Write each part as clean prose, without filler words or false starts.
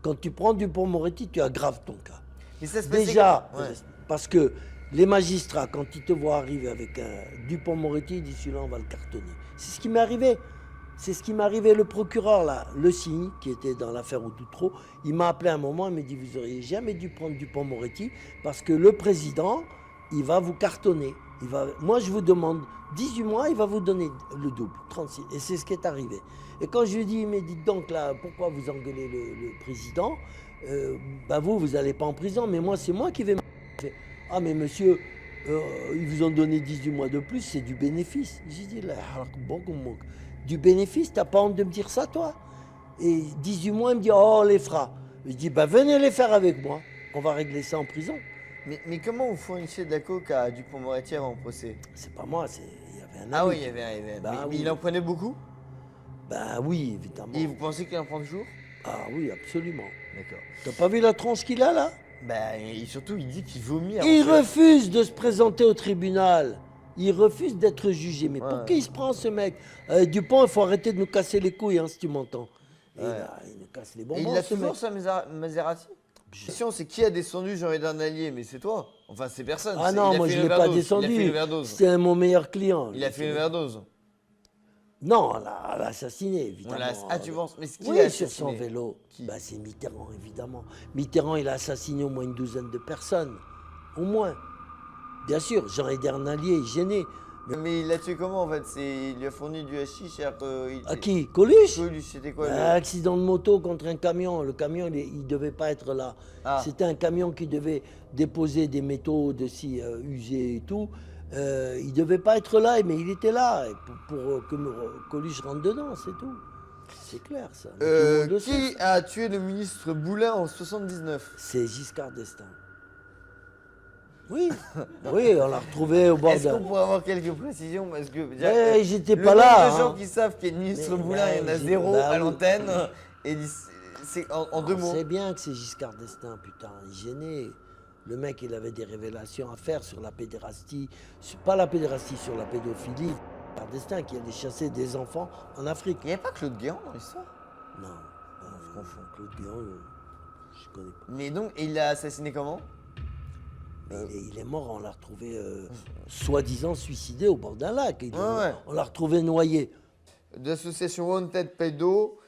Quand tu prends Dupond-Moretti, tu aggraves ton cas. Mais ça se passait Déjà, comment? Ouais. parce que les magistrats, quand ils te voient arriver avec un Dupond-Moretti, ils disent celui-là, on va le cartonner. C'est ce qui m'est arrivé. C'est ce qui m'est arrivé. Le procureur, là, Le Cygne, qui était dans l'affaire Outreau, il m'a appelé un moment, il m'a dit vous auriez jamais dû prendre Dupond-Moretti parce que le président, il va vous cartonner. Moi, je vous demande 18 mois, il va vous donner le double, 36. Et c'est ce qui est arrivé. Et quand je lui ai dit, mais dites donc là, pourquoi vous engueulez le président vous n'allez pas en prison, mais moi, c'est moi qui vais... Ah, mais monsieur, ils vous ont donné 18 mois de plus, c'est du bénéfice. J'ai dit, là, du bénéfice, t'as pas honte de me dire ça, toi? Et 18 mois, il me dit, oh, on les fera. Je dis, venez les faire avec moi, on va régler ça en prison. Mais comment vous fournissez de la coke à Dupond-Moretti avant le procès? C'est pas moi, il y avait un ami. Ah oui, il y avait. Mais il en prenait beaucoup? Ben oui, évidemment. Et vous pensez qu'il en prend toujours? Ah oui, absolument. D'accord. T'as pas vu la tronche qu'il a là? Et surtout, il dit qu'il vomit. Il refuse de se présenter au tribunal. Il refuse d'être jugé. Mais Ouais. pour qui il se prend ce mec? Dupont, il faut arrêter de nous casser les couilles, hein, si tu m'entends. Et là, il nous casse les bonbons. Et il a ce toujours mec. ça, Maserati? La question, c'est qui a descendu Jean-Edouard Nallier? Mais c'est toi. Enfin, c'est personne. Ah non, moi je ne l'ai pas descendu. Il a fait une overdose. C'était mon meilleur client. Il a fait une overdose. Non, on l'a assassiné, évidemment. Ah, tu penses? Mais qui Oui, l'a sur assassiné? son vélo. C'est Mitterrand, évidemment. Mitterrand, il a assassiné au moins une douzaine de personnes. Au moins. Bien sûr, Jean-Edouard Nallier est gêné. Mais il l'a tué comment en fait? Il lui a fourni du hashish. À qui? Coluche? Coluche, c'était quoi? Accident de moto contre un camion. Le camion, il ne devait pas être là. Ah. C'était un camion qui devait déposer des métaux de scie usés et tout. Il ne devait pas être là, mais il était là pour que Coluche rentre dedans, c'est tout. C'est clair, ça. Tout le monde le sait. Qui a tué le ministre Boulin en 79? C'est Giscard d'Estaing. Oui, oui, on l'a retrouvé au bord Est-ce qu'on d'un... pourrait avoir quelques précisions? Parce que j'étais le pas nombre là. de gens hein. qui savent qu'il y a le ministre Mais, Boulin, il y en a zéro bah à oui. l'antenne. Et c'est en deux mots. C'est bien que c'est Giscard d'Estaing, putain, il est gêné. Le mec, il avait des révélations à faire sur la pédérastie, pas la pédérastie, sur la pédophilie. Giscard d'Estaing qui allait chasser des enfants en Afrique. Il n'y a pas Claude Guéant dans l'histoire? Non, je confonds. Claude Guéant, je connais pas. Mais donc, et il l'a assassiné comment? Mais il est mort, on l'a retrouvé soi-disant suicidé au bord d'un lac. On l'a retrouvé noyé. De l'association Wanted Pédo,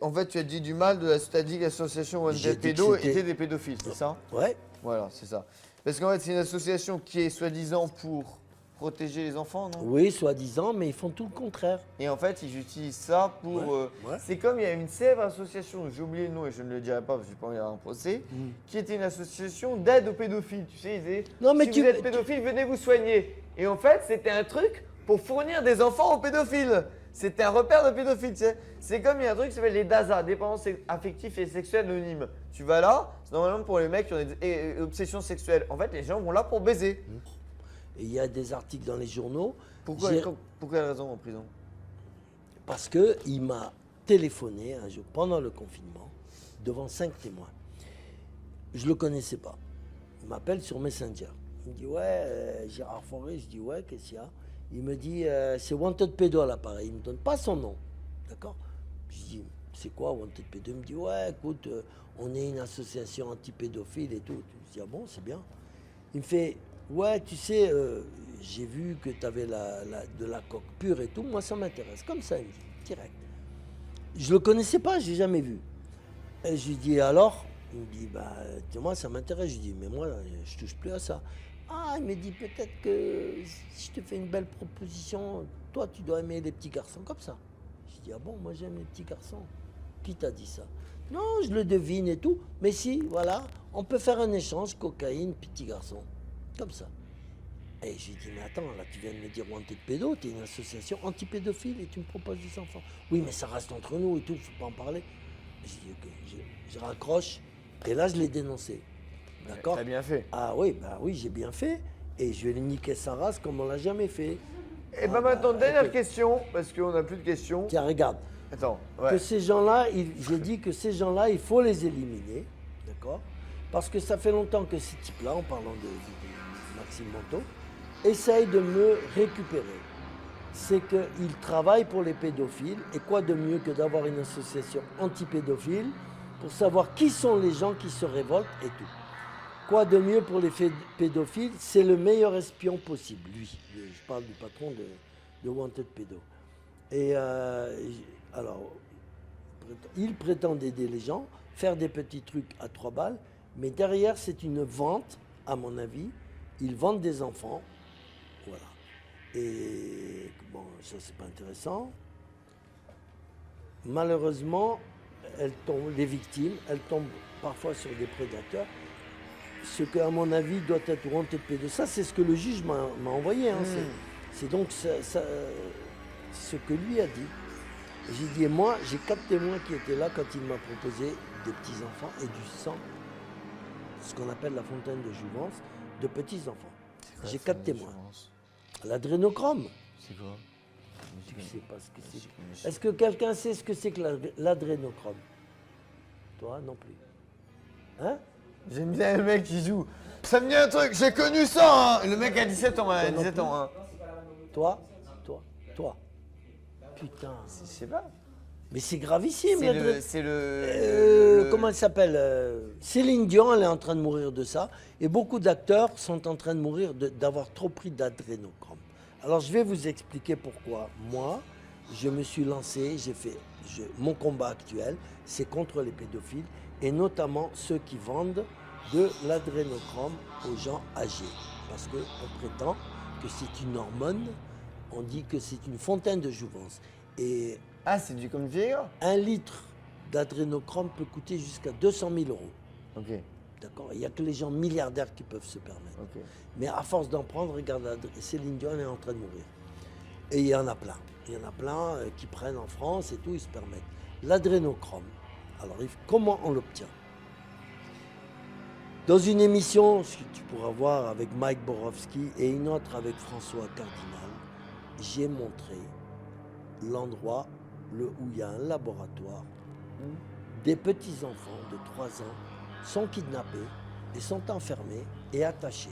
en fait, tu as dit du mal t'as dit que l'association J'ai Wanted dit que Pédo c'était- était des pédophiles, c'est ça? Ouais. Voilà, c'est ça. Parce qu'en fait, c'est une association qui est soi-disant pour protéger les enfants, non? Oui, soi-disant, mais ils font tout le contraire. Et en fait, ils utilisent ça pour... Ouais. C'est comme il y a une célèbre association, j'ai oublié le nom et je ne le dirai pas parce que je n'ai pas envie d'avoir un procès, Mm. qui était une association d'aide aux pédophiles. Tu sais, ils disaient, Non, mais si vous êtes pédophile, venez vous soigner. Et en fait, c'était un truc pour fournir des enfants aux pédophiles. C'était un repère de pédophiles, tu sais. C'est comme il y a un truc qui s'appelle les DASA, dépendance affective et sexuelle anonyme. Tu vas là, c'est normalement pour les mecs qui ont des obsessions sexuelles. En fait, les gens vont là pour baiser. Et il y a des articles dans les journaux. Pourquoi Pour quelle raison en prison? Parce qu'il m'a téléphoné un jour, pendant le confinement, devant 5 témoins. Je ne le connaissais pas. Il m'appelle sur Messenger. Il me dit, ouais, Gérard Fauré. Je dis, ouais, qu'est-ce qu'il y a? Il me dit, c'est Wanted Pédo à l'appareil. Il ne me donne pas son nom. D'accord? Je dis, c'est quoi Wanted Pédo? Il me dit, ouais, écoute, on est une association anti-pédophile et tout. Je dis, ah bon, c'est bien. Il me fait, ouais, tu sais, j'ai vu que tu avais de la coque pure et tout. Moi, ça m'intéresse. Comme ça, il me dit, direct. Je ne le connaissais pas, je l'ai jamais vu. Et je lui dis, alors? Il me dit, moi, ça m'intéresse. Je lui dis, mais moi, je touche plus à ça. Ah, il me dit, peut-être que si je te fais une belle proposition, toi, tu dois aimer les petits garçons comme ça. Je dis, ah bon, moi, j'aime les petits garçons. Qui t'a dit ça? Non, je le devine et tout. Mais si, voilà, on peut faire un échange, cocaïne, petit garçon. Comme ça. Et je lui dis, mais attends, là, tu viens de me dire Wanted Pédo, tu es une association anti-pédophile et tu me proposes des enfants. Oui, mais ça reste entre nous et tout, il ne faut pas en parler. Je dis, ok, je raccroche. Et là, je l'ai dénoncé. D'accord? T'as bien fait. Ah oui, oui, j'ai bien fait. Et je vais lui niquer sa race comme on l'a jamais fait. Et maintenant, dernière question, parce qu'on n'a plus de questions. Tiens, regarde. Attends, Que ces gens-là, j'ai dit que ces gens-là, il faut les éliminer. D'accord? Parce que ça fait longtemps que ces types-là, en parlant de Maxime Manteau, essayent de me récupérer. C'est qu'ils travaillent pour les pédophiles. Et quoi de mieux que d'avoir une association anti-pédophile pour savoir qui sont les gens qui se révoltent et tout. Quoi de mieux pour les pédophiles? C'est le meilleur espion possible, lui. Je parle du patron de Wanted Pédo. Et alors, il prétend aider les gens, faire des petits trucs à 3 balles, mais derrière, c'est une vente, à mon avis. Ils vendent des enfants, voilà. Et bon, ça, c'est pas intéressant. Malheureusement, les victimes, elles tombent parfois sur des prédateurs. Ce que, à mon avis, doit être Wanted Pédo. Ça, c'est ce que le juge m'a envoyé. Hein. C'est donc ce que lui a dit. J'ai dit, et moi, j'ai 4 témoins qui étaient là quand il m'a proposé des petits-enfants et du sang, ce qu'on appelle la fontaine de jouvence, de petits-enfants. J'ai 4 témoins. L'adrénochrome. C'est quoi? Je sais pas ce que c'est. Est-ce que quelqu'un sait ce que c'est que l'adrénochrome? Toi, non plus. Hein? J'aime bien le mec qui joue. Ça me dit un truc, j'ai connu ça, hein. Le mec a 17 ans, hein. 17 ans. Hein. Toi. Putain. Je sais pas. Mais c'est gravissime. C'est le... Comment elle s'appelle Céline Dion, elle est en train de mourir de ça. Et beaucoup d'acteurs sont en train de mourir d'avoir trop pris d'adrénochrome. Alors je vais vous expliquer pourquoi. Moi, je me suis lancé, mon combat actuel, c'est contre les pédophiles et notamment ceux qui vendent de l'adrénochrome aux gens âgés. Parce qu'on prétend que c'est une hormone, on dit que c'est une fontaine de jouvence. Et ah, c'est du comme vieillard? 1 litre d'adrénochrome peut coûter jusqu'à 200 000 €. Ok. D'accord. Il n'y a que les gens milliardaires qui peuvent se permettre. Okay. Mais à force d'en prendre, regarde, Céline Dion est en train de mourir. Et il y en a plein. Il y en a plein qui prennent en France et tout, ils se permettent. L'adrénochrome. Alors, comment on l'obtient? Dans une émission que tu pourras voir avec Mike Borowski et une autre avec François Cardinal, j'ai montré l'endroit où il y a un laboratoire où des petits-enfants de 3 ans sont kidnappés et sont enfermés et attachés.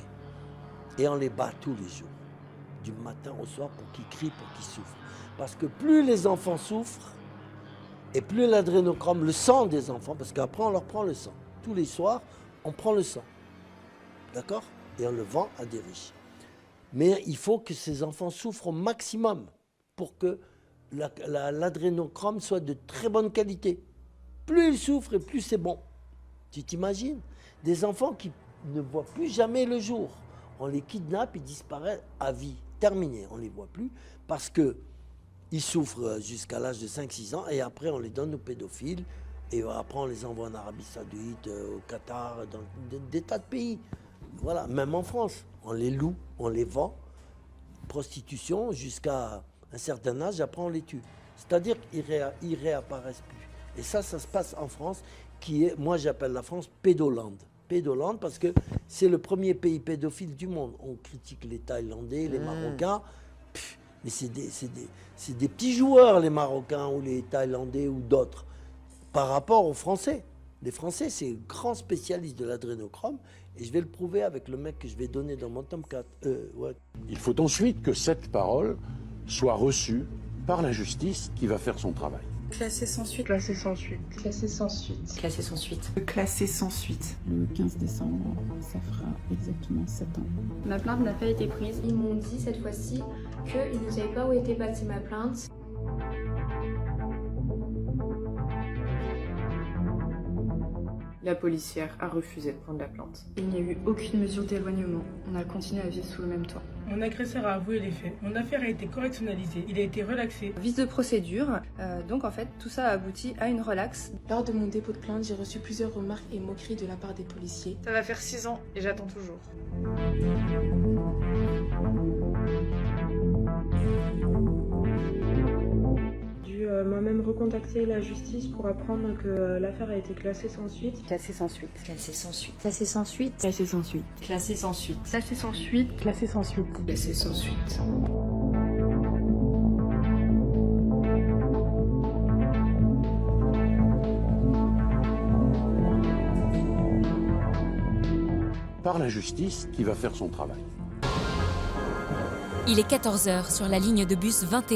Et on les bat tous les jours, du matin au soir, pour qu'ils crient, pour qu'ils souffrent. Parce que plus les enfants souffrent, et plus l'adrénochrome, le sang des enfants, parce qu'après on leur prend le sang. Tous les soirs, on prend le sang. D'accord? Et on le vend à des riches. Mais il faut que ces enfants souffrent au maximum pour que l'adrénochrome soit de très bonne qualité. Plus ils souffrent et plus c'est bon. Tu t'imagines? Des enfants qui ne voient plus jamais le jour. On les kidnappe, ils disparaissent à vie. Terminé, on ne les voit plus parce qu'ils souffrent jusqu'à l'âge de 5-6 ans et après on les donne aux pédophiles et après on les envoie en Arabie Saoudite, au Qatar, dans des tas de pays. Voilà, même en France, on les loue, on les vend, prostitution jusqu'à un certain âge, après on les tue. C'est-à-dire qu'ils ne réapparaissent plus. Et ça se passe en France, qui est, moi j'appelle la France pédoland. Pédoland parce que c'est le premier pays pédophile du monde. On critique les Thaïlandais, les Marocains, mais c'est des petits joueurs, les Marocains ou les Thaïlandais ou d'autres, par rapport aux Français. Les Français, c'est grands spécialistes de l'adrénochrome, et je vais le prouver avec le mec que je vais donner dans mon tome 4. Ouais. Il faut ensuite que cette parole soit reçue par la justice qui va faire son travail. Classé sans suite. Classé sans suite. Classé sans suite. Classé sans suite. Classé sans suite. Le 15 décembre, ça fera exactement 7 ans. Ma plainte n'a pas été prise. Ils m'ont dit cette fois-ci qu'ils ne savaient pas où était passée ma plainte. La policière a refusé de prendre la plainte. Il n'y a eu aucune mesure d'éloignement. On a continué à vivre sous le même toit. Mon agresseur a avoué les faits. Mon affaire a été correctionnalisée. Il a été relaxé. Vice de procédure. Donc en fait, tout ça a abouti à une relaxe. Lors de mon dépôt de plainte, j'ai reçu plusieurs remarques et moqueries de la part des policiers. Ça va faire 6 ans et j'attends toujours. Moi-même recontacter la justice pour apprendre que l'affaire a été classée sans suite. Classé sans suite. Classé sans suite. Classé sans suite. Classé sans suite. Classé sans suite. Classé sans suite. Classé sans suite. Classé sans suite. Par la justice qui va faire son travail. Il est 14h sur la ligne de bus 21.